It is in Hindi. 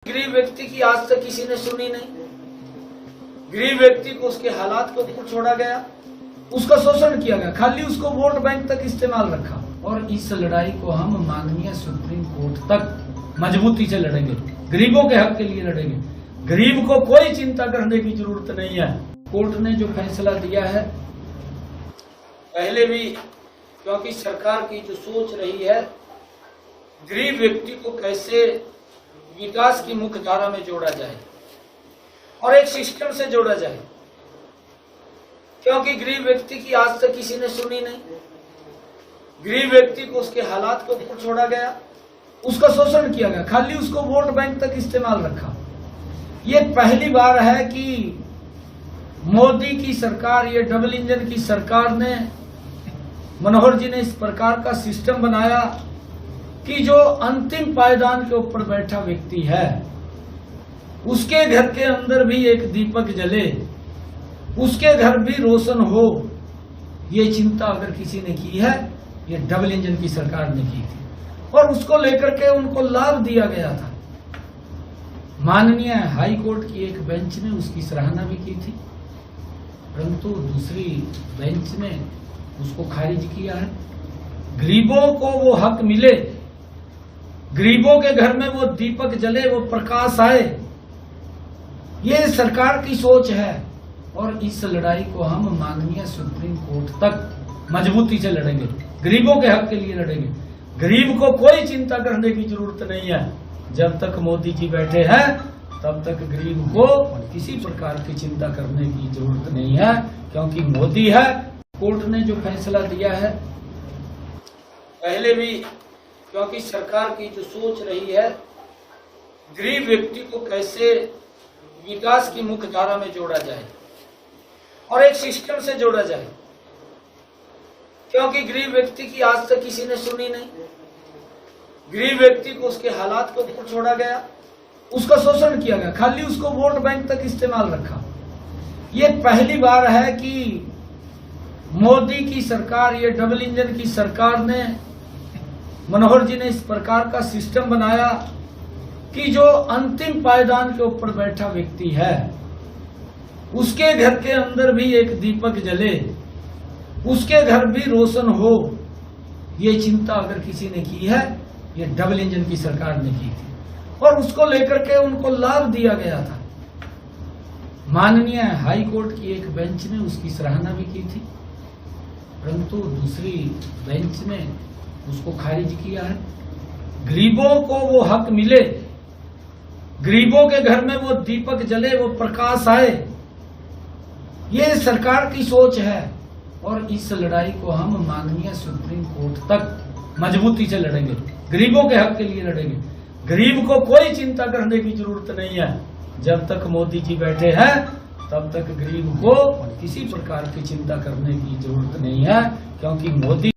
गरीब व्यक्ति की आज तक किसी ने सुनी नहीं। गरीब व्यक्ति को उसके हालात को ऊपर छोड़ा गया, उसका शोषण किया गया, खाली उसको वोट बैंक तक इस्तेमाल रखा। और इस लड़ाई को हम माननीय सुप्रीम कोर्ट तक मजबूती से लड़ेंगे, गरीबों के हक के लिए लड़ेंगे। गरीब को कोई चिंता करने की जरूरत नहीं है। कोर्ट ने जो फैसला दिया है, पहले भी क्योंकि सरकार की जो सोच रही है गरीब व्यक्ति को कैसे विकास की मुख्य धारा में जोड़ा जाए और एक सिस्टम से जोड़ा जाए, क्योंकि गरीब व्यक्ति की आज तक किसी ने सुनी नहीं। गरीब व्यक्ति को उसके हालात को ऊपर छोड़ा गया, उसका शोषण किया गया, खाली उसको वोट बैंक तक इस्तेमाल रखा। ये पहली बार है कि मोदी की सरकार, ये डबल इंजन की सरकार ने, मनोहर जी ने इस प्रकार का सिस्टम बनाया कि जो अंतिम पायदान के ऊपर बैठा व्यक्ति है उसके घर के अंदर भी एक दीपक जले, उसके घर भी रोशन हो। ये चिंता अगर किसी ने की है, ये डबल इंजन की सरकार ने की थी और उसको लेकर के उनको लाभ दिया गया था। माननीय हाई कोर्ट की एक बेंच ने उसकी सराहना भी की थी, परंतु दूसरी बेंच ने उसको खारिज किया है। गरीबों को वो हक मिले, गरीबों के घर में वो दीपक जले, वो प्रकाश आए, ये सरकार की सोच है। और इस लड़ाई को हम माननीय सुप्रीम कोर्ट तक मजबूती से लड़ेंगे, गरीबों के हक के लिए लड़ेंगे। गरीब को कोई चिंता करने की जरूरत नहीं है। जब तक मोदी जी बैठे हैं तब तक गरीब को किसी प्रकार की चिंता करने की जरूरत नहीं है, क्योंकि मोदी है। कोर्ट ने जो फैसला दिया है, पहले भी क्योंकि सरकार की जो सोच रही है गरीब व्यक्ति को कैसे विकास की मुख्य धारा में जोड़ा जाए और एक सिस्टम से जोड़ा जाए, क्योंकि गरीब व्यक्ति की आज तक किसी ने सुनी नहीं। गरीब व्यक्ति को उसके हालात को ऊपर छोड़ा गया, उसका शोषण किया गया, खाली उसको वोट बैंक तक इस्तेमाल रखा। ये पहली बार है कि मोदी की सरकार, ये डबल इंजन की सरकार ने, मनोहर जी ने इस प्रकार का सिस्टम बनाया कि जो अंतिम पायदान के ऊपर बैठा व्यक्ति है उसके घर के अंदर भी एक दीपक जले, उसके घर भी रोशन हो। ये चिंता अगर किसी ने की है, ये डबल इंजन की सरकार ने की थी और उसको लेकर के उनको लाभ दिया गया था। माननीय हाई कोर्ट की एक बेंच ने उसकी सराहना भी की थी, परंतु दूसरी बेंच ने उसको खारिज किया है। गरीबों को वो हक मिले, गरीबों के घर में वो दीपक जले, वो प्रकाश आए, ये सरकार की सोच है। और इस लड़ाई को हम माननीय सुप्रीम कोर्ट तक मजबूती से लड़ेंगे, गरीबों के हक के लिए लड़ेंगे। गरीब को कोई चिंता करने की जरूरत नहीं है। जब तक मोदी जी बैठे हैं तब तक गरीब को किसी प्रकार की चिंता करने की जरूरत नहीं है, क्योंकि मोदी